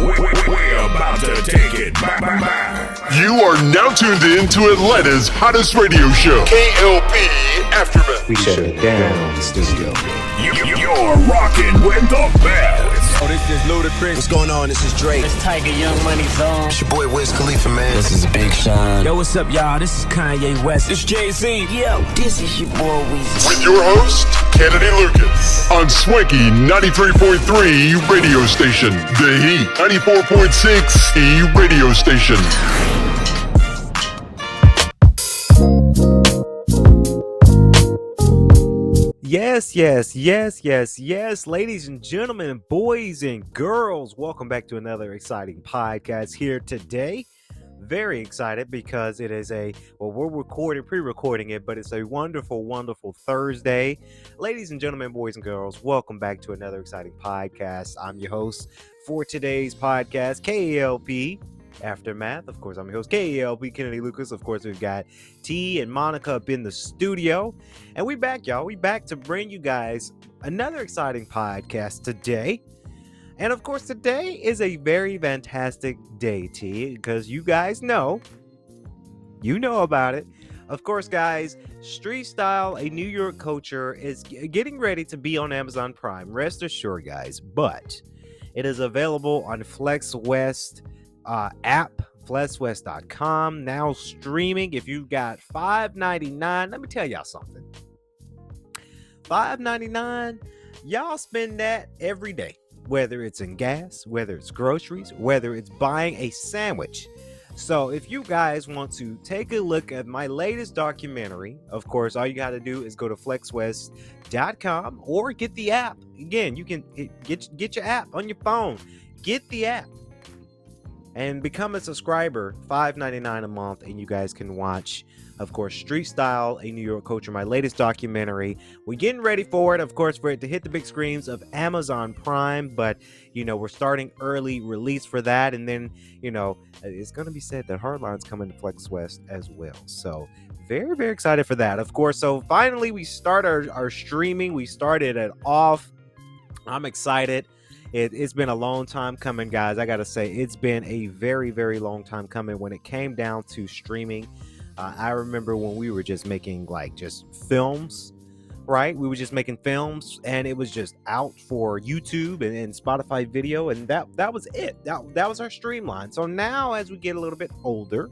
We're about to take it back. You are now tuned in to Atlanta's hottest radio show, K.L.P. Aftermath. We shut it down in the studio. You're rocking with the best. Oh, this is Ludacris. What's going on? This is Drake. It's Tiger Young Money Zone. It's your boy Wiz Khalifa, man. This is Big Sean. Yo, what's up, y'all? This is Kanye West. It's Jay-Z. Yo, this is your boy Weezy. With your host, Kennedy Lucas. On Swanky 93.3 radio station. The Heat 94.6 E radio station. Yes, ladies and gentlemen, boys and girls, welcome back to another exciting podcast here today. Very excited because it is we're pre-recording it, but it's a wonderful Thursday. Ladies and gentlemen, boys and girls, welcome back to another exciting podcast. I'm your host for today's podcast, K.L.P. Aftermath. Of course, I'm your host, K.L.P. Kennedy Lucas. Of course, we've got T and Monica up in the studio. And we back, y'all. We back to bring you guys another exciting podcast today. And of course, today is a very fantastic day, T, because you guys know about it. Of course, guys, Street Style, a New York culture, is getting ready to be on Amazon Prime. Rest assured, guys. But it is available on Flex West app, flexwest.com, now streaming. If you've got $5.99, let me tell y'all something. $5.99, y'all spend that every day, whether it's in gas, whether it's groceries, whether it's buying a sandwich. So if you guys want to take a look at my latest documentary, of course, all you got to do is go to flexwest.com or get the app. Again, you can get your app on your phone. Get the app and become a subscriber, $5.99 a month, and you guys can watch, of course, Street Style, a New York culture, my latest documentary. We're getting ready for it, of course, for it to hit the big screens of Amazon Prime, but, we're starting early release for that, and then, it's going to be said that Hardline's coming to Flex West as well, so very, very excited for that, of course. So finally, we start our streaming. We started it off. I'm excited. It's been a long time coming, guys. I gotta say, it's been a very, very long time coming when it came down to streaming. I remember when we were just making just films, right? We were just making films, and it was just out for YouTube and Spotify video, and that was it. That was our streamline. So now, as we get a little bit older,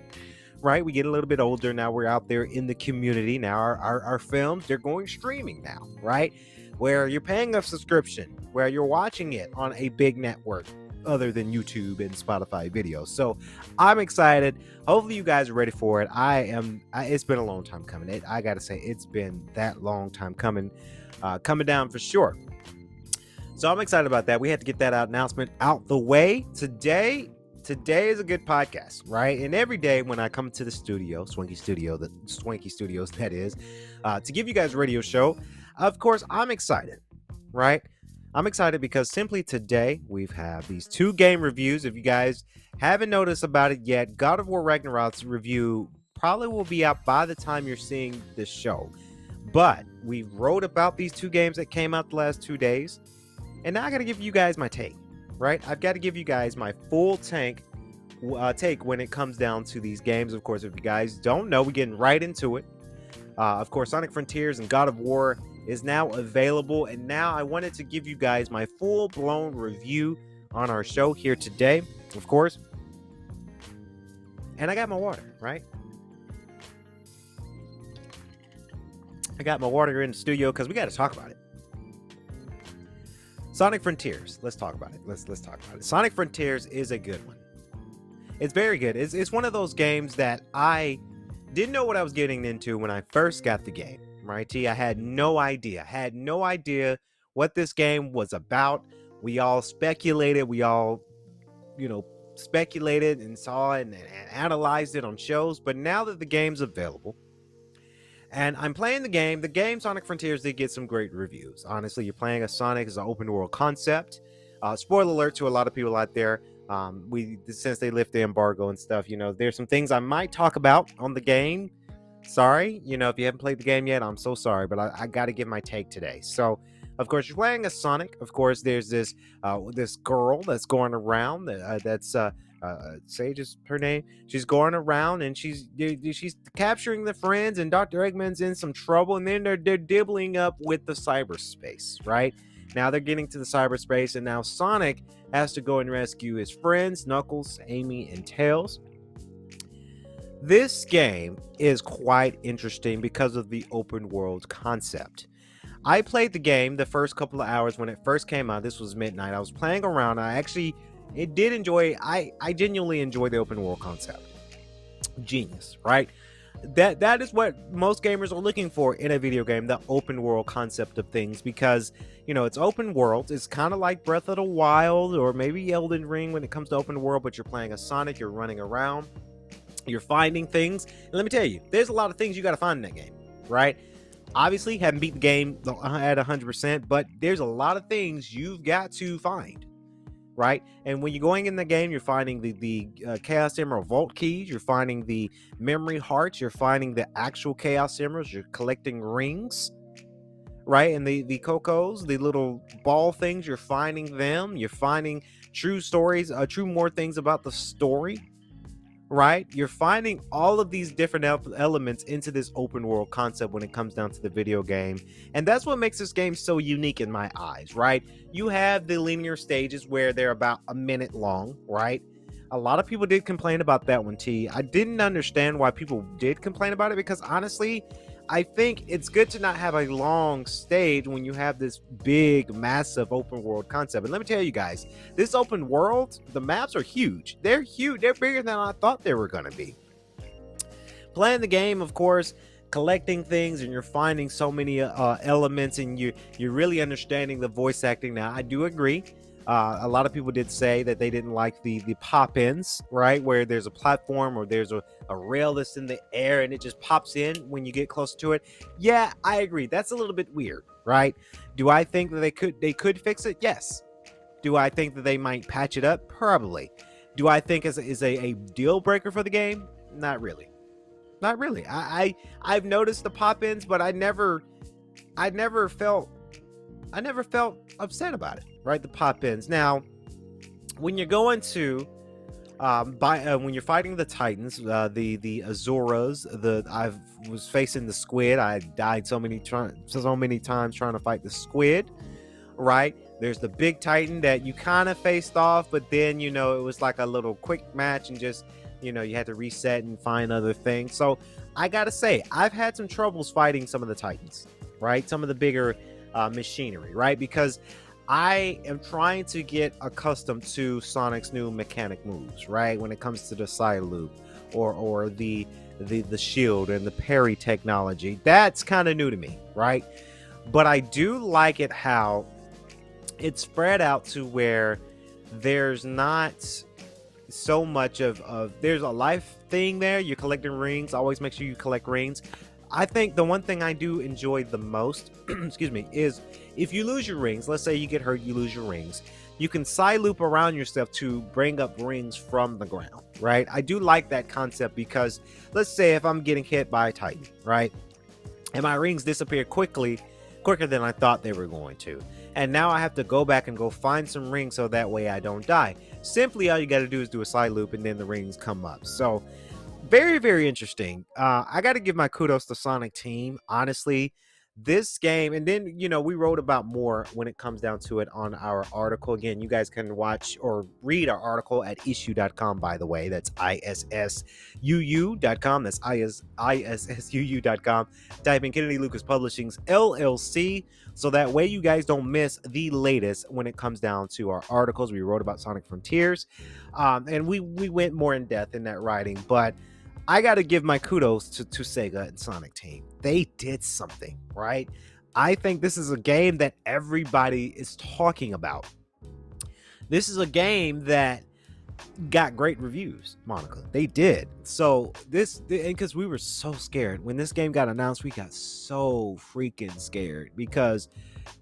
right? We get a little bit older now. We're out there in the community now. Our films, they're going streaming now, right? Where you're paying a subscription, where you're watching it on a big network other than YouTube and Spotify videos. So I'm excited. Hopefully you guys are ready for it. It's been a long time coming. I gotta say, it's been that long time coming down for sure. So I'm excited about that. We had to get that announcement out the way. Today is a good podcast, right? And every day when I come to the studio, Swanky Studios, that is, to give you guys a radio show, of course, I'm excited, right? I'm excited because simply today we have these two game reviews. If you guys haven't noticed about it yet, God of War Ragnarok's review probably will be out by the time you're seeing this show. But we wrote about these two games that came out the last 2 days. And now I got to give you guys my take, right? I've got to give you guys my full take when it comes down to these games. Of course, if you guys don't know, we're getting right into it. Of course, Sonic Frontiers and God of War is now available, and now I wanted to give you guys my full-blown review on our show here today, of course. And I got my water, right? I got my water in the studio because we got to talk about it. Sonic Frontiers. Let's talk about it. Let's talk about it. Sonic Frontiers is a good one. It's very good. It's one of those games that I didn't know what I was getting into when I first got the game. Right, T? I had no idea. What this game was about. We all speculated. Speculated and saw it and analyzed it on shows. But now that the game's available, and I'm playing the game Sonic Frontiers did get some great reviews. Honestly, you're playing a Sonic as an open world concept. Spoiler alert to a lot of people out there. Since they lift the embargo and stuff, there's some things I might talk about on the game. Sorry, if you haven't played the game yet, I'm so sorry, but I got to give my take today. So, Of course, you're playing as Sonic. Of course, there's this this girl that's going around. That's Sage is her name. She's going around and she's capturing the friends, and Dr. Eggman's in some trouble, and then they're dibbling up with the cyberspace, right? Now they're getting to the cyberspace, and now Sonic has to go and rescue his friends, Knuckles, Amy, and Tails. This game is quite interesting because of the open world concept. I played the game the first couple of hours when it first came out. This was midnight. I was playing around. I genuinely enjoy the open world concept. Genius, right? That is what most gamers are looking for in a video game, the open world concept of things, because it's open world. It's kind of like Breath of the Wild or maybe Elden Ring when it comes to open world, but you're playing as Sonic, you're running around, you're finding things. And let me tell you, there's a lot of things you got to find in that game, right? Obviously, haven't beat the game at 100%, but there's a lot of things you've got to find, right? And when you're going in the game, you're finding the Chaos Emerald Vault keys, you're finding the memory hearts, you're finding the actual Chaos Emeralds, you're collecting rings, right? And the Cocos, the little ball things, you're finding them, you're finding true stories, more things about the story, right? You're finding all of these different elements into this open world concept when it comes down to the video game. And that's what makes this game so unique in my eyes, right? You have the linear stages where they're about a minute long, right? A lot of people did complain about that one, T. I didn't understand why people did complain about it, because honestly, I think it's good to not have a long stage when you have this big, massive open world concept. And let me tell you guys, this open world, the maps are huge. They're huge. They're bigger than I thought they were going to be. Playing the game, of course, collecting things, and you're finding so many elements, and you're really understanding the voice acting. Now, I do agree. A lot of people did say that they didn't like the pop-ins, right? Where there's a platform or there's a rail that's in the air and it just pops in when you get close to it. Yeah, I agree. That's a little bit weird, right? Do I think that they could fix it? Yes. Do I think that they might patch it up? Probably. Do I think is a deal breaker for the game? Not really. Not really. I've noticed the pop-ins, but I never felt upset about it, right? The pop-ins. Now, when you're going to when you're fighting the Titans, the Azuras, I was facing the squid. I died so many times trying to fight the squid, right? There's the big Titan that you kind of faced off, but then it was like a little quick match, and just you had to reset and find other things. So I gotta say, I've had some troubles fighting some of the Titans, right? Some of the bigger machinery, right? Because I am trying to get accustomed to Sonic's new mechanic moves, right? When it comes to the side loop or the shield and the parry technology, that's kind of new to me, right? But I do like it how it's spread out to where there's not so much of there's a life thing there. You're collecting rings. Always make sure you collect rings. I think the one thing I do enjoy the most, excuse me, is if you lose your rings, let's say you get hurt, you lose your rings, you can side loop around yourself to bring up rings from the ground, right? I do like that concept because let's say if I'm getting hit by a Titan, right? And my rings disappear quicker than I thought they were going to. And now I have to go back and go find some rings so that way I don't die. Simply all you got to do is do a side loop and then the rings come up. So very, very interesting. I got to give my kudos to Sonic Team. Honestly, this game, and then, we wrote about more when it comes down to it on our article. Again, you guys can watch or read our article at issuu.com, by the way. That's ISSUU.com. That's ISSUU.com. Type in Kennedy Lucas Publishing's LLC, so that way you guys don't miss the latest when it comes down to our articles. We wrote about Sonic Frontiers, and we went more in depth in that writing, but I got to give my kudos to Sega and Sonic Team. They did something, right? I think this is a game that everybody is talking about. This is a game that got great reviews, Monica. They did. So because we were so scared. When this game got announced, we got so freaking scared because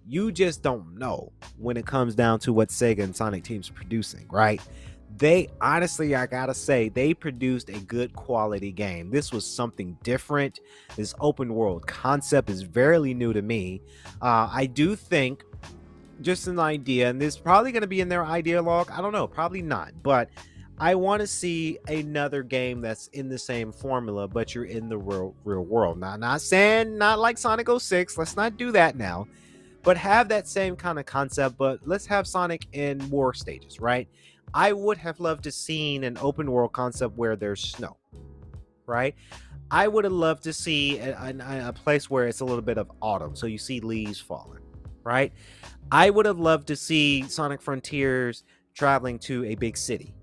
you just don't know when it comes down to what Sega and Sonic Team's producing, right? They honestly, I gotta say, they produced a good quality game. This was something different. This open world concept is very new to me. I do think just an idea, and this is probably going to be in their idea log. I don't know, probably not, but I want to see another game that's in the same formula, but you're in the real world. Now, not saying not like Sonic 06. Let's not do that now, but have that same kind of concept. But let's have Sonic in war stages, right? I would have loved to seen an open world concept where there's snow, right? I would have loved to see a place where it's a little bit of autumn, so you see leaves falling, right? I would have loved to see Sonic Frontiers traveling to a big city,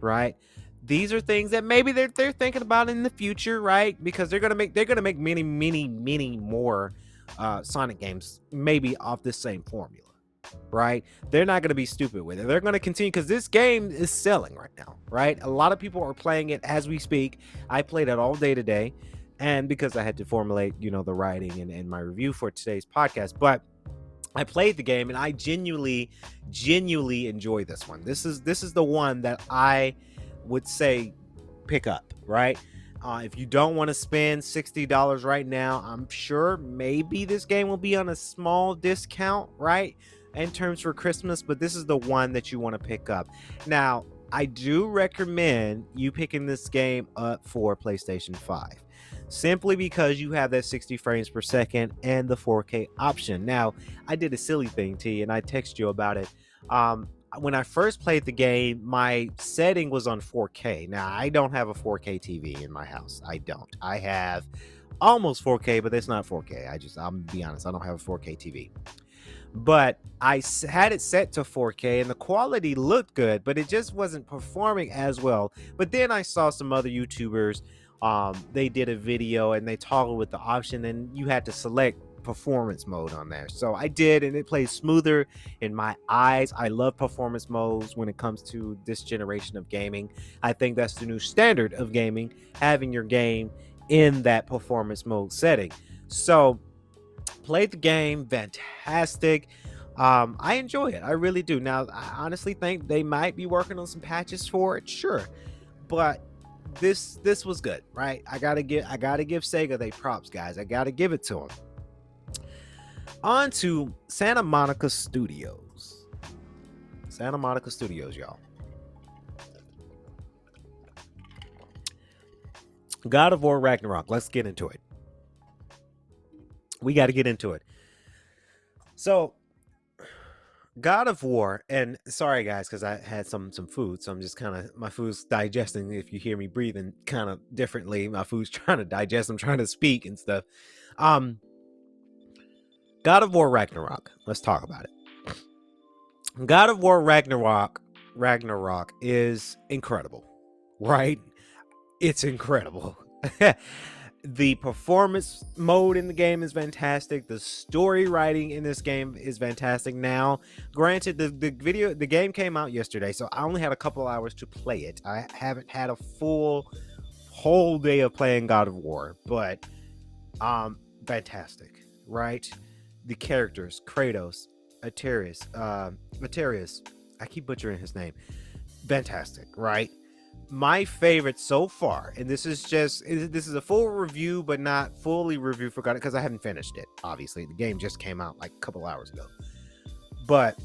right? These are things that maybe they're thinking about in the future, right? Because they're gonna make many more Sonic games, maybe off the same formula, right? They're not gonna be stupid with it. They're gonna continue because this game is selling right now, right? A lot of people are playing it as we speak. I played it all day today, and because I had to formulate, the writing and my review for today's podcast, but I played the game and I genuinely enjoy this one. This is the one that I would say pick up, right? If you don't want to spend $60 right now, I'm sure maybe this game will be on a small discount, right? In terms for Christmas, but this is the one that you want to pick up. Now, I do recommend you picking this game up for PlayStation 5. Simply because you have that 60 frames per second and the 4K option. Now, I did a silly thing, T, and I texted you about it. When I first played the game, my setting was on 4K. Now, I don't have a 4K TV in my house. I don't. I have almost 4K, but it's not 4K. I'm gonna be honest, I don't have a 4K TV. But I had it set to 4K and the quality looked good, but it just wasn't performing as well. But then I saw some other YouTubers, they did a video and they toggled with the option and you had to select performance mode on there. So I did, and it plays smoother in my eyes. I love performance modes when it comes to this generation of gaming. I think that's the new standard of gaming, having your game in that performance mode setting. So played the game, fantastic. I enjoy it. I really do. Now, I honestly think they might be working on some patches for it, sure, but this was good, right? I gotta give Sega they props, guys. I gotta give it to them. On to Santa Monica Studios. Santa Monica Studios, y'all. God of War Ragnarok. Let's get into it. We got to get into it. So, God of War, and sorry guys, because I had some food, so I'm just kind of, my food's digesting. If you hear me breathing kind of differently, my food's trying to digest. I'm trying to speak and stuff. God of War Ragnarok. Let's talk about it. God of War Ragnarok is incredible, right? It's incredible. The performance mode in the game is fantastic. The story writing in this game is fantastic. Now, granted, the game came out yesterday, so I only had a couple hours to play it. I haven't had a whole day of playing God of War, but fantastic, right? The characters, Kratos, Atreus, I keep butchering his name. Fantastic, right? My favorite so far, and this is a full review, but not fully review for God, because I haven't finished it. Obviously, the game just came out like a couple hours ago. But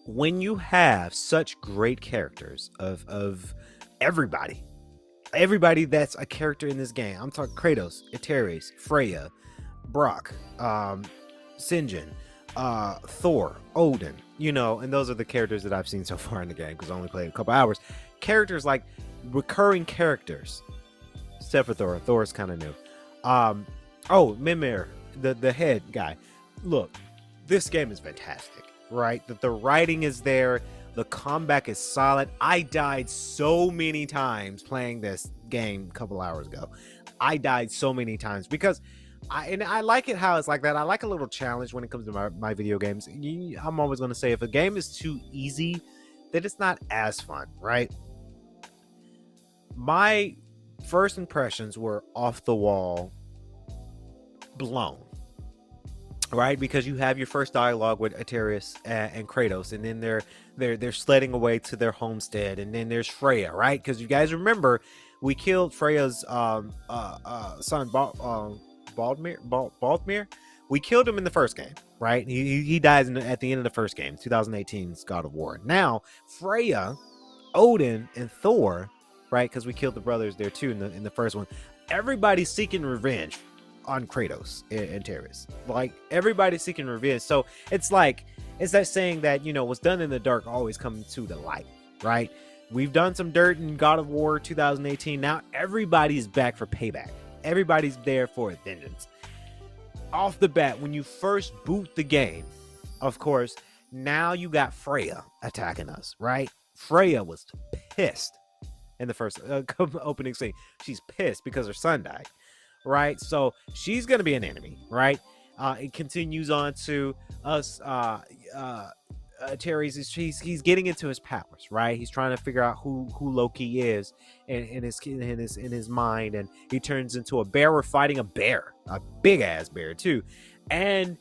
when you have such great characters of everybody that's a character in this game, I'm talking Kratos, Atreus, Freya, Brock, Sinjin, Thor, Odin, and those are the characters that I've seen so far in the game because I only played a couple hours. Characters like recurring characters, except for Thor. Thor's kind of new. Mimir, the head guy. Look, this game is fantastic, right? The writing is there. The combat is solid. I died so many times playing this game a couple hours ago. I died so many times because I like it how it's like that. I like a little challenge when it comes to my video games. I'm always going to say if a game is too easy, then it's not as fun, right? My first impressions were off the wall, blown, right? Because you have your first dialogue with Atreus and Kratos, and then they're sledding away to their homestead, and then there's Freya, right? Because you guys remember we killed Freya's son Baldmir. We killed him in the first game, right? He dies at the end of the first game, 2018's God of War. Now, Freya, Odin, and Thor, right? Because we killed the brothers there too in the first one. Everybody's seeking revenge on Kratos and Terrace. Like, everybody's seeking revenge. So it's like, it's that saying that, what's done in the dark always comes to the light, right? We've done some dirt in God of War 2018. Now everybody's back for payback. Everybody's there for vengeance. Off the bat, when you first boot the game, of course, now you got Freya attacking us, right? Freya was pissed in the first opening scene. She's pissed because her son died, right? So she's going to be an enemy, right? It continues on to us. Terry's he's getting into his powers, right? He's trying to figure out who Loki is in his mind, and he turns into a bear. We're fighting a bear, a big ass bear too, and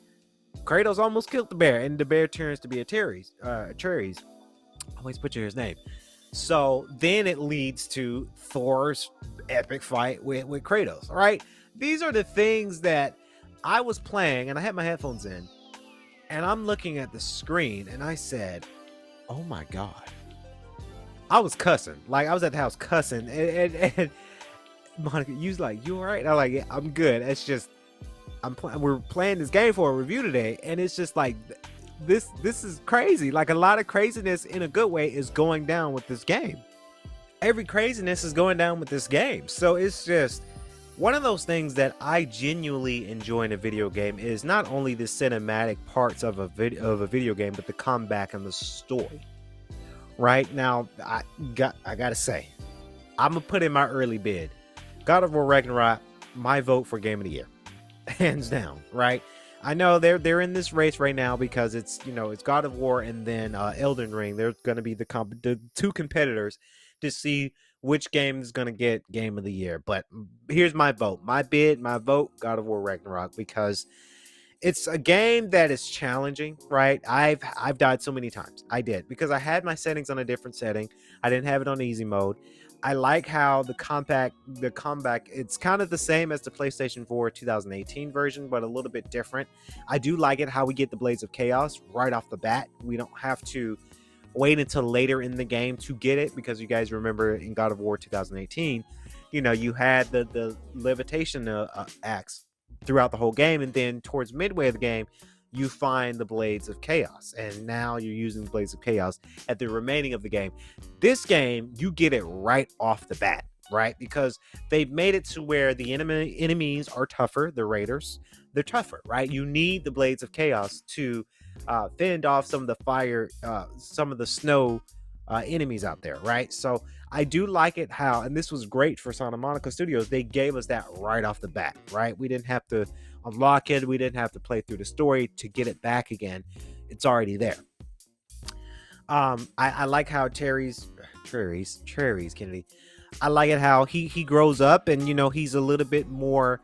Kratos almost killed the bear, and the bear turns to be a Terry's. Always butcher his name. So then it leads to Thor's epic fight with Kratos. All right, these are the things that I was playing, and I had my headphones in. And I'm looking at the screen, and I said, "Oh my god!" I was cussing, like I was at the house cussing, and Monica, you was like, "You all right?" I'm like, "Yeah, I'm good." It's just, we're playing this game for a review today, and it's just like, this is crazy. Like, a lot of craziness in a good way is going down with this game. Every craziness is going down with this game, so it's just. One of those things that I genuinely enjoy in a video game is not only the cinematic parts of a video game, but the combat and the story. Right now, I gotta say, I'm gonna put in my early bid. God of War Ragnarok, my vote for Game of the Year, hands down. Right? I know they're in this race right now because it's God of War and then Elden Ring. They're gonna be the two competitors to see which game is going to get Game of the Year. But here's my vote. My vote, God of War Ragnarok, because it's a game that is challenging, right? I've died so many times. I did, because I had my settings on a different setting. I didn't have it on easy mode. I like how the combat, it's kind of the same as the PlayStation 4 2018 version, but a little bit different. I do like it how we get the Blades of Chaos right off the bat. We don't have to wait until later in the game to get it, because you guys remember in God of War 2018, you had the levitation axe throughout the whole game, and then towards midway of the game you find the Blades of Chaos, and now you're using the Blades of Chaos at the remaining of the game. This game, you get it right off the bat, right? Because they've made it to where the enemies are tougher. The raiders, they're tougher, right? You need the Blades of Chaos to fend off some of the fire, some of the snow enemies out there, right? So I do like it how, and this was great for Santa Monica Studios, they gave us that right off the bat, right? We didn't have to unlock it, we didn't have to play through the story to get it back again. It's already there. I like how Cherries Kennedy, I like it how he grows up, and he's a little bit more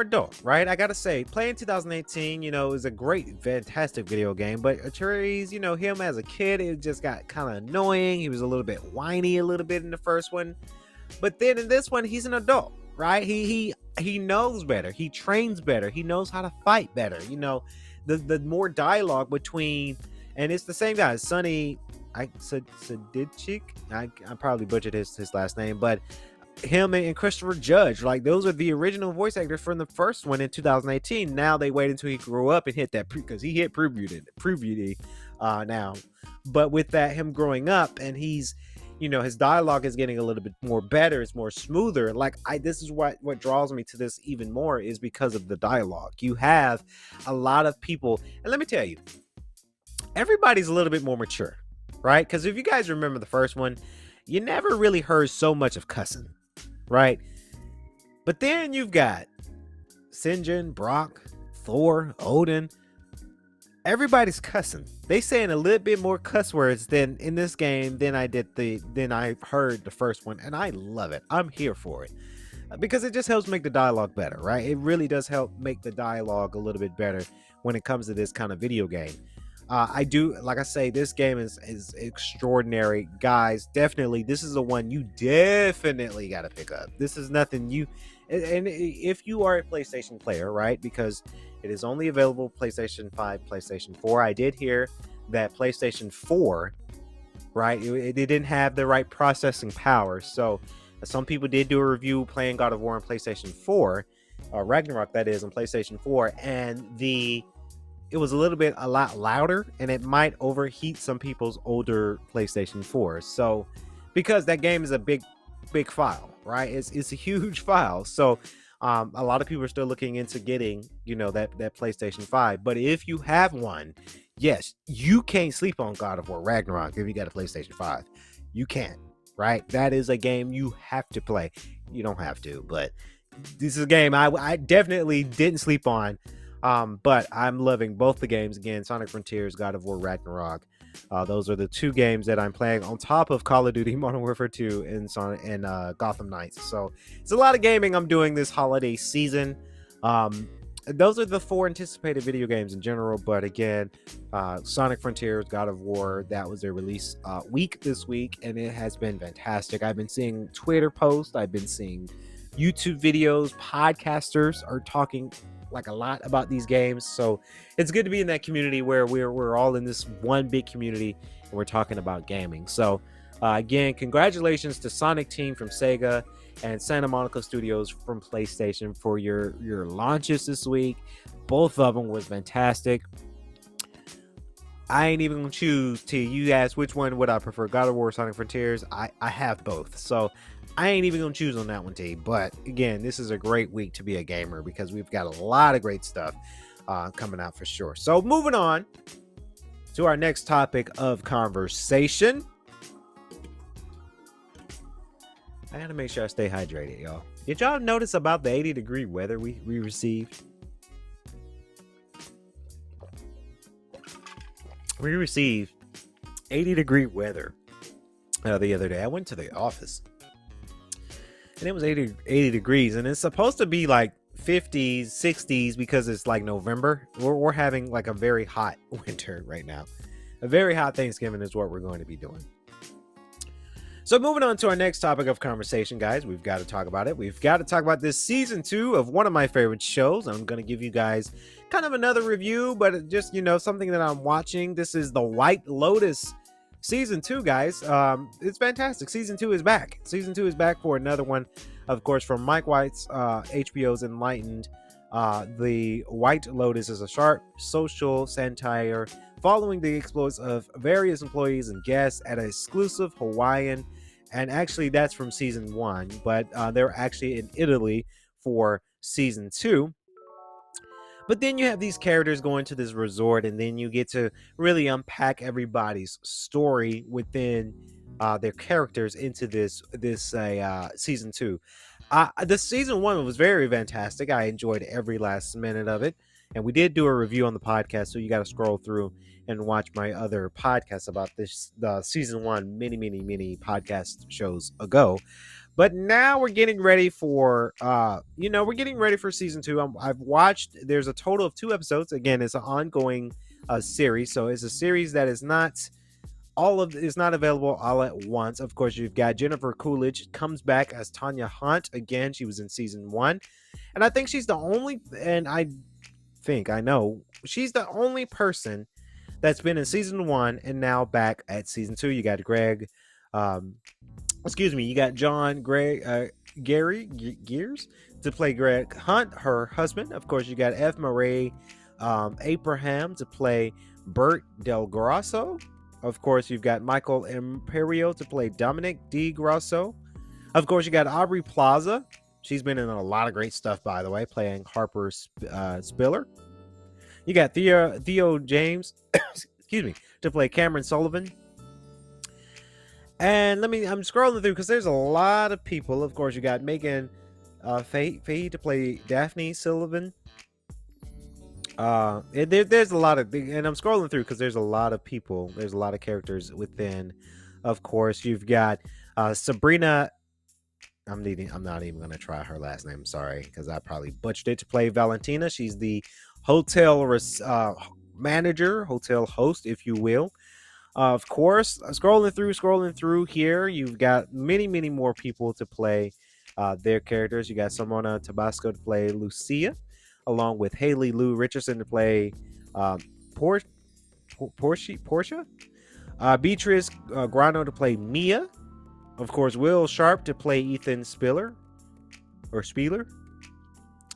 adult, right? I gotta say, playing 2018, is a great, fantastic video game. But Cherries, him as a kid, it just got kind of annoying. He was a little bit whiny a little bit in the first one, but then in this one, he's an adult, right? He knows better. He trains better. He knows how to fight better. The more dialogue between, and it's the same guy, Sonny. Sadidchik. I probably butchered his last name, but him and Christopher Judge, like, those are the original voice actors from the first one in 2018. Now they wait until he grew up and hit that, because he hit puberty now. But with that, him growing up, and he's, his dialogue is getting a little bit more better. It's more smoother. Like, this is what draws me to this even more, is because of the dialogue. You have a lot of people, and let me tell you, everybody's a little bit more mature, right? Because if you guys remember the first one, you never really heard so much of cussing, right? But then you've got Sinjin, Brock, Thor, Odin. Everybody's cussing. They saying a little bit more cuss words than in this game than I heard the first one, and I love it. I'm here for it, because it just helps make the dialogue better, right? It really does help make the dialogue a little bit better when it comes to this kind of video game. I do, like I say, this game is extraordinary, guys. Definitely, this is the one you definitely got to pick up. This is nothing and if you are a PlayStation player, right? Because It is only available PlayStation 5, PlayStation 4. I did hear that PlayStation 4, right, it didn't have the right processing power. So some people did do a review playing God of War on PlayStation 4, Ragnarok that is, on PlayStation 4, and it was a lot louder, and it might overheat some people's older PlayStation 4s. So because that game is a big file, right? It's a huge file. So a lot of people are still looking into getting, that PlayStation 5. But if you have one, yes, you can't sleep on God of War Ragnarok if you got a PlayStation 5. You can't, right? That is a game you have to play. You don't have to, but this is a game I definitely didn't sleep on. But I'm loving both the games. Again, Sonic Frontiers, God of War Ragnarok. Those are the two games that I'm playing on top of Call of Duty Modern Warfare 2 and Gotham Knights. So it's a lot of gaming I'm doing this holiday season. Those are the 4 anticipated video games in general. But again, Sonic Frontiers, God of War, that was their release week this week, and it has been fantastic. I've been seeing Twitter posts, I've been seeing YouTube videos, podcasters are talking like a lot about these games. So it's good to be in that community where we're all in this one big community and we're talking about gaming. So again, congratulations to Sonic Team from Sega and Santa Monica Studios from PlayStation for your launches this week. Both of them was fantastic. I ain't even gonna choose. To you asked which one would I prefer, God of War or Sonic Frontiers. I have both, so I ain't even gonna choose on that one, T. But again, this is a great week to be a gamer because we've got a lot of great stuff coming out for sure. So moving on to our next topic of conversation. I gotta make sure I stay hydrated, y'all. Did y'all notice about the 80-degree weather we received? We received 80-degree weather the other day. I went to the office and it was 80 degrees, and it's supposed to be like 50s, 60s because it's like November. We're having like a very hot winter right now. A very hot Thanksgiving is what we're going to be doing. So moving on to our next topic of conversation, guys, we've got to talk about it. We've got to talk about this season 2 of one of my favorite shows. I'm going to give you guys kind of another review, but just, something that I'm watching. This is The White Lotus season 2, guys. It's fantastic. Season 2 is back. Season 2 is back for another one, of course, from Mike White's HBO's Enlightened. The White Lotus is a sharp social satire following the exploits of various employees and guests at an exclusive Hawaiian, and actually that's from season 1, but they're actually in Italy for season 2. But then you have these characters going to this resort, and then you get to really unpack everybody's story within their characters into this season 2. The season 1 was very fantastic. I enjoyed every last minute of it, and we did do a review on the podcast, so you got to scroll through and watch my other podcasts about this, the season 1 many podcast shows ago. But now we're getting ready for season 2. I've watched, there's a total of 2 episodes. Again, it's an ongoing series, so it's a series that is not available all at once. Of course, you've got Jennifer Coolidge comes back as Tanya Hunt again. She was in season 1, and I think she's the only, and I know she's the only person that's been in season 1 and now back at season 2. You got you got John Gary Gears to play Greg Hunt, her husband. Of course, you got F. Murray Abraham to play Bert Del Grosso. Of course, you've got Michael Imperio to play Dominic D. Grosso. Of course, you got Aubrey Plaza. She's been in a lot of great stuff, by the way, playing Harper Spiller. You got Theo James, to play Cameron Sullivan. And I'm scrolling through because there's a lot of people. Of course, you got Megan Faye to play Daphne Sullivan. There's a lot of, and I'm scrolling through because there's a lot of people. There's a lot of characters within. Of course, you've got Sabrina. I'm not even gonna try her last name. Sorry, because I probably butchered it. To play Valentina. She's the hotel manager, hotel host, if you will. Of course, scrolling through here, you've got many more people to play their characters. You got Simona Tabasco to play Lucia. along with Haley Lou Richardson to play Por- Portia, Beatrice Grano to play Mia, of course, Will Sharp to play Ethan Spiller,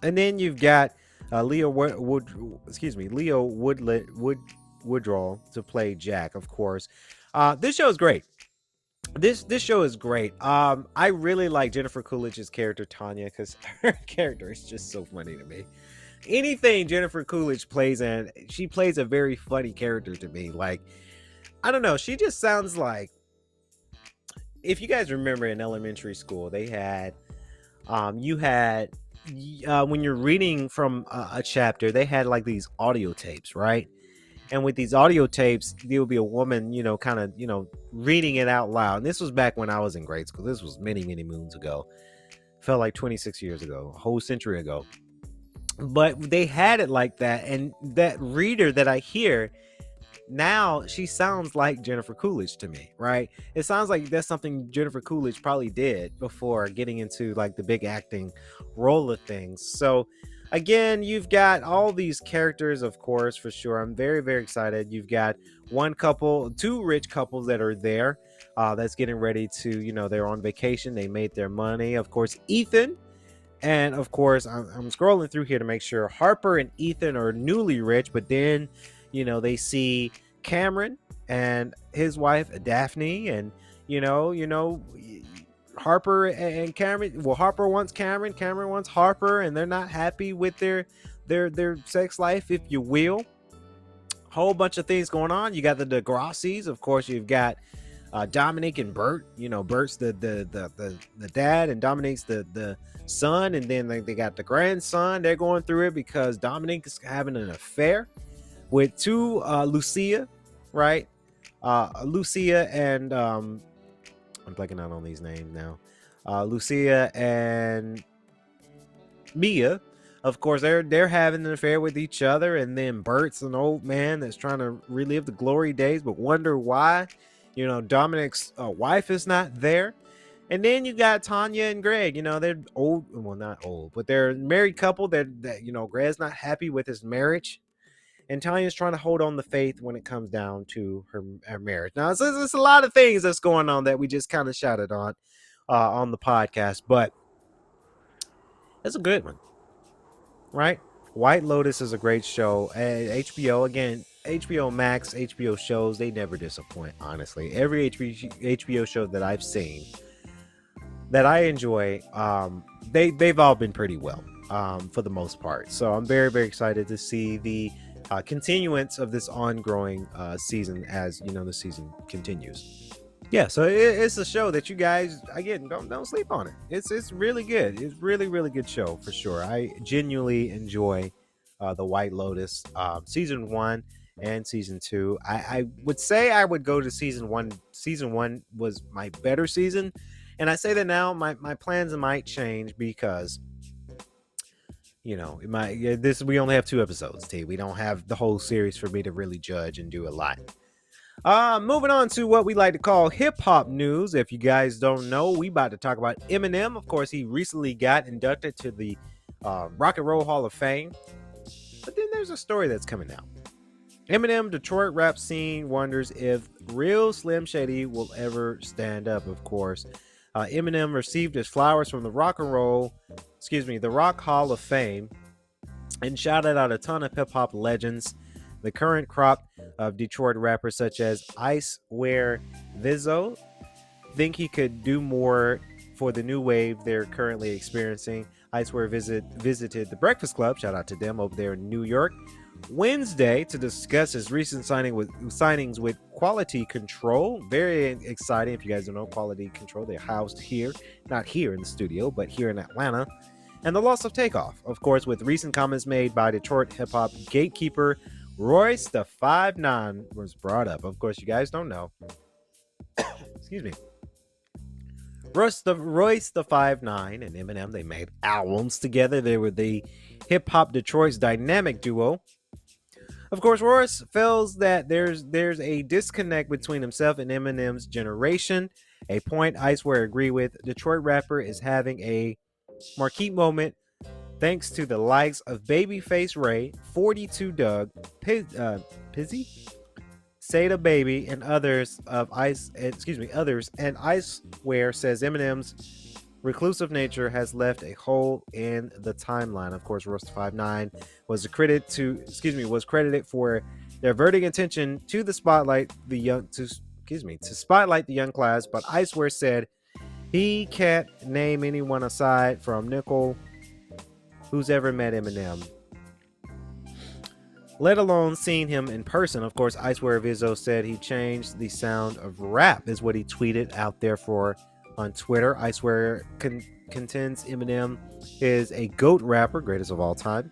and then you've got Leo Woodrow to play Jack, of course. This show is great. This show is great. I really like Jennifer Coolidge's character Tanya because her character is just so funny to me. Anything Jennifer Coolidge plays in, she plays a very funny character to me. Like, I don't know, she just sounds like, if you guys remember in elementary school, they had you had when you're reading from a chapter, they had like these audio tapes, right? And with these audio tapes, there would be a woman, kind of, reading it out loud. And this was back when I was in grade school. This was many, many moons ago. Felt like 26 years ago, a whole century ago. But they had it like that. And that reader that I hear now, she sounds like Jennifer Coolidge to me, right? It sounds like that's something Jennifer Coolidge probably did before getting into like the big acting role of things. So again, you've got all these characters, of course, for sure. I'm very, very excited. You've got two rich couples that are there that's getting ready to, they're on vacation. They made their money. Of course, Ethan. And of course, I'm scrolling through here to make sure Harper and Ethan are newly rich, but then they see Cameron and his wife Daphne, and Harper and Cameron. Well, Harper wants Cameron wants Harper, and they're not happy with their sex life, if you will. Whole bunch of things going on. You got the DeGrassis, of course. You've got Dominic and Bert. Bert's the dad, and Dominic's the son, and then they got the grandson. They're going through it because Dominic is having an affair with Lucia, right? Lucia and I'm blanking out on these names now. Lucia and Mia, of course, they're having an affair with each other, and then Bert's an old man that's trying to relive the glory days, but wonder why, Dominic's wife is not there. And then you got Tanya and Greg. They're old, well, not old, but they're a married couple. That Greg's not happy with his marriage, and Tanya's trying to hold on the faith when it comes down to her marriage. Now, it's a lot of things that's going on that we just kind of shouted on the podcast, but it's a good one, right? White Lotus is a great show. HBO, again, HBO Max, HBO shows, they never disappoint, honestly. Every HBO show that I've seen that I enjoy, they've all been pretty well for the most part. So I'm very, very excited to see the continuance of this ongoing season as the season continues. Yeah, so it's a show that you guys, again, don't sleep on it. It's really good. It's really, really good show for sure. I genuinely enjoy the White Lotus season 1 and season 2. I would say I would go to season 1. Season 1 was my better season, and I say that now. My plans might change because we only have 2 episodes. We don't have the whole series for me to really judge and do a lot. Moving on to what we like to call hip-hop news. If you guys don't know, we about to talk about Eminem. Of course, he recently got inducted to the Rock and Roll Hall of Fame. But then there's a story that's coming out. Eminem, Detroit rap scene wonders if real Slim Shady will ever stand up, of course. Eminem received his flowers from the Rock Hall of Fame, and shouted out a ton of hip-hop legends. The current crop of Detroit rappers such as Ice Ware Vizzo think he could do more for the new wave they're currently experiencing. Ice Ware visited the Breakfast Club, shout out to them over there in New York, Wednesday to discuss his recent signings with Quality Control. Very exciting. If you guys don't know, Quality Control, they're housed here, not here in the studio, but here in Atlanta. And the loss of Takeoff, of course, with recent comments made by Detroit hip-hop gatekeeper Royce the 5'9" was brought up. Of course, you guys don't know. Excuse me. Royce the 5'9" and Eminem, they made albums together. They were the hip-hop Detroit's dynamic duo. Of course, Royce feels that there's a disconnect between himself and Eminem's generation, a point Icewear agree with. Detroit rapper is having a marquee moment thanks to the likes of Babyface Ray, 42 Doug, Pizzy, Sada Baby, and others of others. And Icewear says Eminem's reclusive nature has left a hole in the timeline. Of course, Royce 5'9" was credited for diverting attention to the spotlight to spotlight the young class, but Icewear said he can't name anyone aside from Nickel who's ever met Eminem, let alone seen him in person. Of course, Icewear Vizzo said he changed the sound of rap, is what he tweeted out there on Twitter. Icewear contends Eminem is a GOAT rapper, greatest of all time,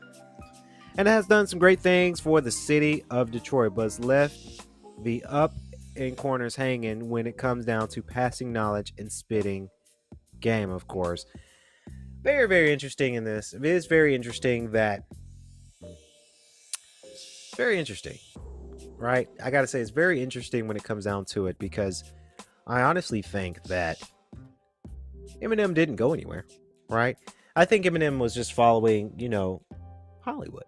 and has done some great things for the city of Detroit, but has left the up and corners hanging when it comes down to passing knowledge and spitting game. Of course, very, very interesting in this. It is very interesting right? I gotta say, it's very interesting when it comes down to it, because I honestly think that Eminem didn't go anywhere, right? I think Eminem was just following, Hollywood,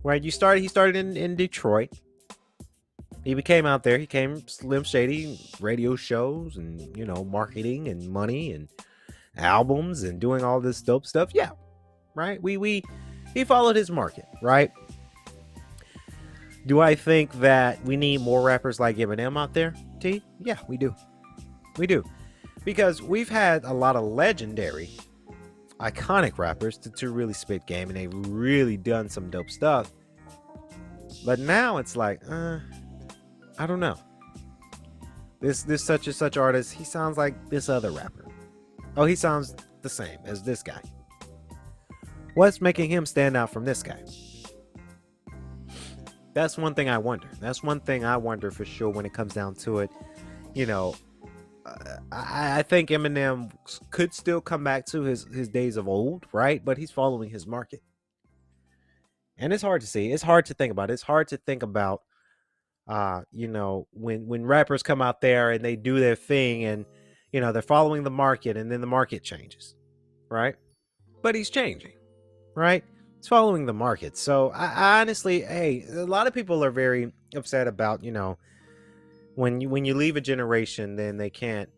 right? He started in Detroit. He became out there. He came Slim Shady, radio shows and, marketing and money and albums and doing all this dope stuff. Yeah, right? He followed his market, right? Do I think that we need more rappers like Eminem out there, T? Yeah, we do. We do. Because we've had a lot of legendary, iconic rappers to really spit game, and they've really done some dope stuff. But now it's like, I don't know. This such and such artist, he sounds like this other rapper. Oh, he sounds the same as this guy. What's making him stand out from this guy? That's one thing I wonder. That's one thing I wonder for sure when it comes down to it. I think Eminem could still come back to his days of old, right? But he's following his market. And it's hard to see. It's hard to think about. It's hard to think about, when rappers come out there and they do their thing and, they're following the market, and then the market changes, right? But he's changing, right? He's following the market. So I honestly, a lot of people are very upset about, when you leave a generation, then they can't.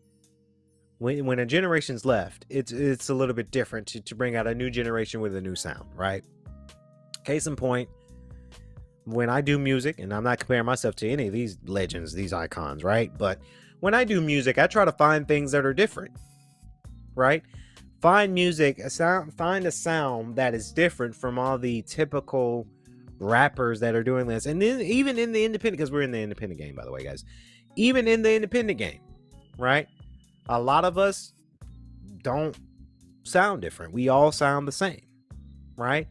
When a generation's left, it's a little bit different to bring out a new generation with a new sound, right? Case in point, when I do music, and I'm not comparing myself to any of these legends, these icons, right? But when I do music, I try to find things that are different, right? Find find a sound that is different from all the typical rappers that are doing this. And then even in the independent, because we're in the independent game, by the way, guys, even in the independent game, right? A lot of us don't sound different. We all sound the same, right?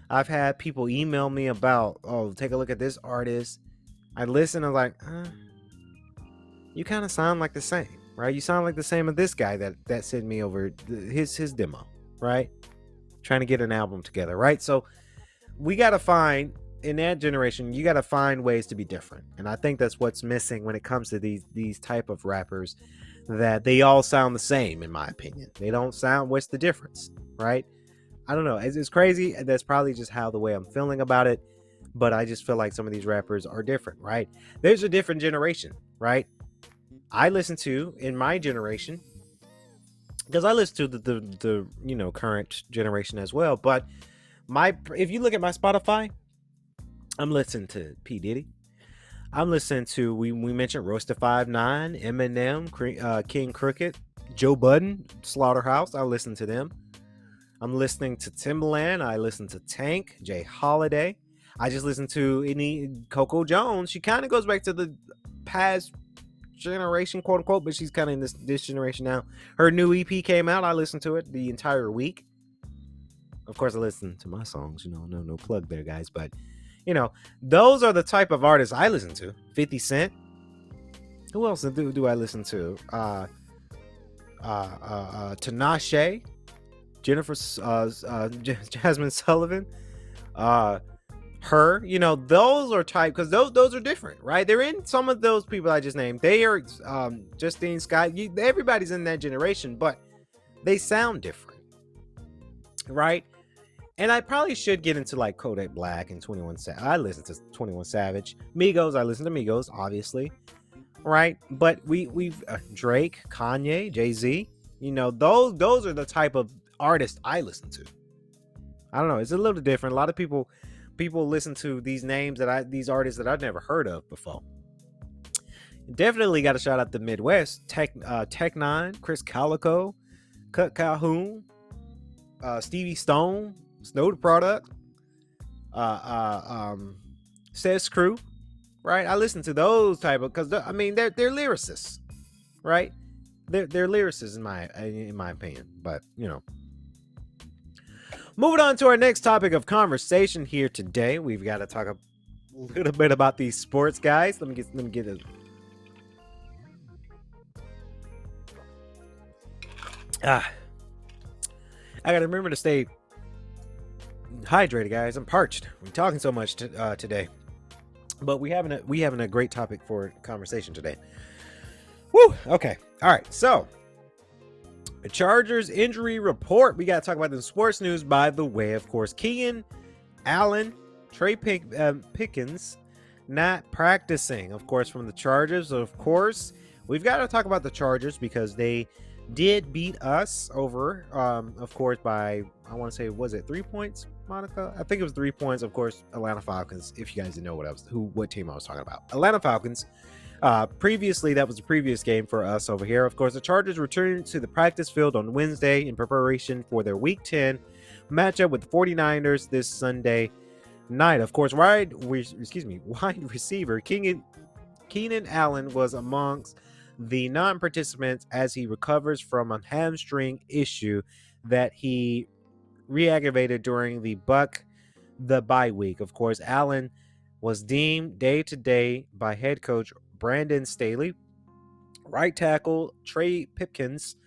I've had people email me about, take a look at this artist. I listen, I'm like, you kind of sound like the same, right? You sound like the same as this guy that sent me over his demo, right? Trying to get an album together, right? So we got to find, in that generation, you got to find ways to be different. And I think that's what's missing when it comes to these type of rappers, that they all sound the same, in my opinion. They don't sound, what's the difference, right? I don't know. It's crazy. That's probably just how the way I'm feeling about it. But I just feel like some of these rappers are different, right? There's a different generation, right? I listen to, in my generation, because I listen to the current generation as well. But if you look at my Spotify, I'm listening to P. Diddy. I'm listening to, we mentioned Royce da 5'9", Eminem, King Crooked, Joe Budden, Slaughterhouse. I listen to them. I'm listening to Timbaland. I listen to Tank, Jay Holiday. I just listened to Coco Jones. She kind of goes back to the past generation, quote unquote, but she's kind of in this generation now. Her new EP came out. I listened to it the entire week. Of course, I listen to my songs. No plug there, guys. But those are the type of artists I listen to. 50 Cent. Who else do I listen to? Tinashe. Jennifer, Jasmine Sullivan, her, those are type, because those are different, right? They're in some of those people I just named. They are Justine Scott. Everybody's in that generation, but they sound different, right? And I probably should get into like Kodak Black and 21 Savage. I listen to 21 Savage. Migos, I listen to Migos, obviously. Right? But we've Drake, Kanye, Jay-Z, you know, those are the type of artists I listen to. I don't know, it's a little different. A lot of people listen to these names these artists that I've never heard of before. Definitely got to shout out the Midwest, Tech Nine, Chris Calico, Cut Calhoun, Stevie Stone, Snow the Product, Says Crew, right? I listen to those type of, because I mean they're lyricists, right? They're lyricists in my opinion. But you know, moving on to our next topic of conversation here today, we've got to talk a little bit about these sports guys. Let me get it. I gotta remember to stay hydrated, guys. I'm parched. We're talking so much today, but we having a great topic for conversation today. Woo. Okay. All right. So, the Chargers injury report. We gotta talk about the sports news. By the way, of course, Keenan Allen, Trey Pickens, not practicing. Of course, from the Chargers. Of course, we've got to talk about the Chargers because they did beat us over, of course, by, I want to say, was it 3 points, Monica? I think it was 3 points. Of course, Atlanta Falcons. If you guys didn't know what team I was talking about, Atlanta Falcons. Previously, that was the previous game for us over here. Of course, the Chargers returned to the practice field on Wednesday in preparation for their Week 10 matchup with the 49ers this Sunday night. Of course, wide receiver Keenan Allen was amongst the non-participants as he recovers from a hamstring issue that he re-aggravated during the bye week. Of course, Allen was deemed day-to-day by head coach Brandon Staley. Right tackle Trey Pipkins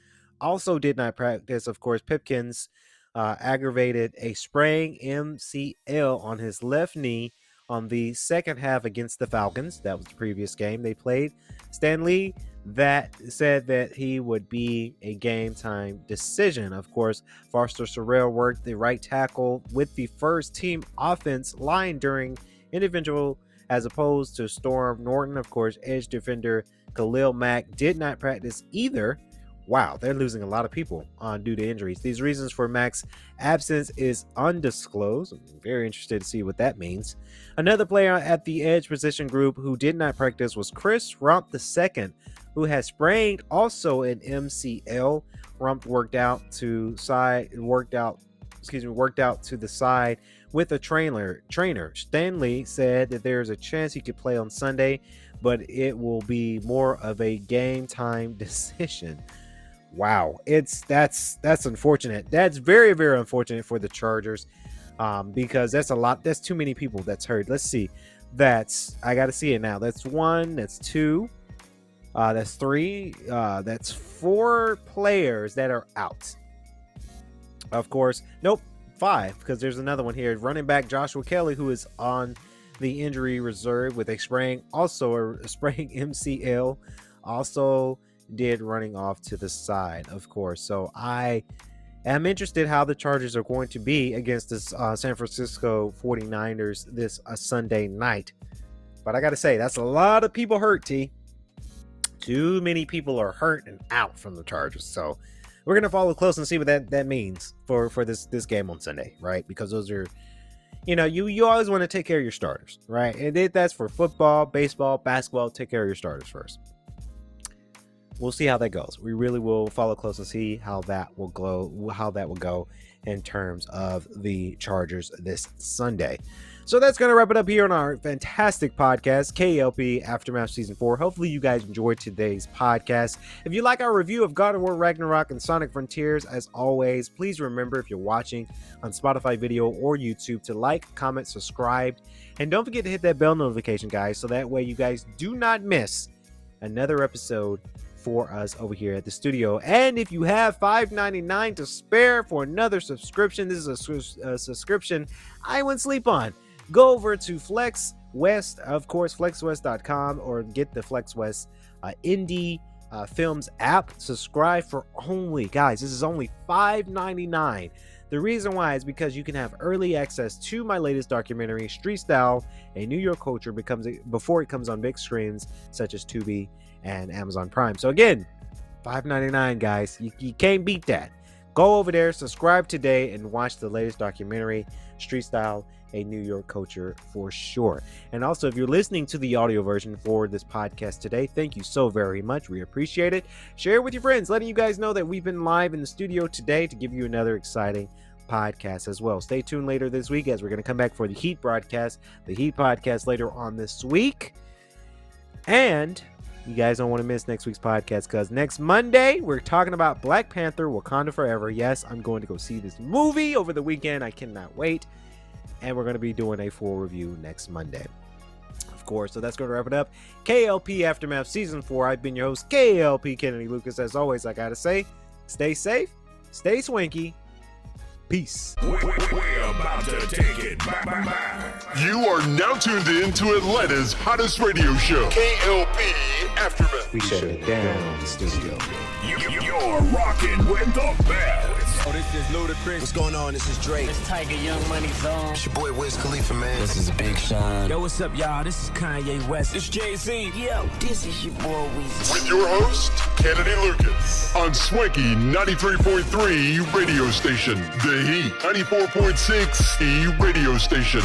also did not practice. Of course, Pipkins aggravated a sprained MCL on his left knee on the second half against the Falcons. That was the previous game they played. Stanley that said that he would be a game time decision. Of course, Foster Sorrell worked the right tackle with the first team offense line during individual as opposed to Storm Norton. Of course, edge defender Khalil Mack did not practice either. Wow, they're losing a lot of people due to injuries. These reasons for Mack's absence is undisclosed. I'm very interested to see what that means. Another player at the edge position group who did not practice was Chris Rump II, who has sprained also an MCL. Rump worked out to the side with a trainer. Stanley said that there's a chance he could play on Sunday, but it will be more of a game time decision. Wow, that's unfortunate. That's very, very unfortunate for the Chargers, because that's a lot. That's too many people that's hurt. Let's see. I got to see it now. That's 1. That's 2. That's 3. That's 4 players that are out. Of course, nope, 5, because there's another one here. Running back Joshua Kelly, who is on the injury reserve with a sprain MCL, also did running off to the side, of course. So I am interested how the Chargers are going to be against this San Francisco 49ers this Sunday night. But I got to say, that's a lot of people hurt, T. Too many people are hurt and out from the Chargers. So we're going to follow close and see what that means for this game on Sunday, right? Because those are, you always want to take care of your starters, right? And that's for football, baseball, basketball. Take care of your starters first. We'll see how that goes. We really will follow close and see how that will go in terms of the Chargers this Sunday. So that's going to wrap it up here on our fantastic podcast, K.L.P. Aftermath Season 4. Hopefully you guys enjoyed today's podcast. If you like our review of God of War Ragnarok and Sonic Frontiers, as always, please remember, if you're watching on Spotify video or YouTube, to like, comment, subscribe, and don't forget to hit that bell notification, guys, so that way you guys do not miss another episode for us over here at the studio. And if you have $5.99 to spare for another subscription, this is a subscription I wouldn't sleep on. Go over to Flex West, of course, flexwest.com, or get the Flex West indie films app. Subscribe for only, guys, this is only $5.99. The reason why is because you can have early access to my latest documentary, Street Style, a New York Culture, before it comes on big screens such as Tubi and Amazon Prime. So again, $5.99, guys. You can't beat that. Go over there, subscribe today, and watch the latest documentary, Street Style, a New York Culture, for sure. And also, if you're listening to the audio version for this podcast today, thank you so very much. We appreciate it. Share it with your friends, letting you guys know that we've been live in the studio today to give you another exciting podcast as well. Stay tuned later this week as we're going to come back for the Heat broadcast, the Heat podcast later on this week. And you guys don't want to miss next week's podcast because next Monday, we're talking about Black Panther, Wakanda Forever. Yes, I'm going to go see this movie over the weekend. I cannot wait. And we're going to be doing a full review next Monday, of course. So that's going to wrap it up. K.L.P. Aftermath Season 4. I've been your host, K.L.P. Kennedy Lucas. As always, I got to say, stay safe, stay swanky. Peace. We're about to take it back. You are now tuned in to Atlanta's hottest radio show, K.L.P. Aftermath. We shut it down in the studio. You're rocking with the best. Oh, this is Ludacris. What's going on? This is Drake. It's Tiger Young Money Zone. It's your boy Wiz Khalifa, man. This is Big Sean. Yo, what's up, y'all? This is Kanye West. It's Jay-Z. Yo, this is your boy Weezy. With your host, Kennedy Lucas, on Swanky 93.3 radio station, The Heat 94.6 radio station.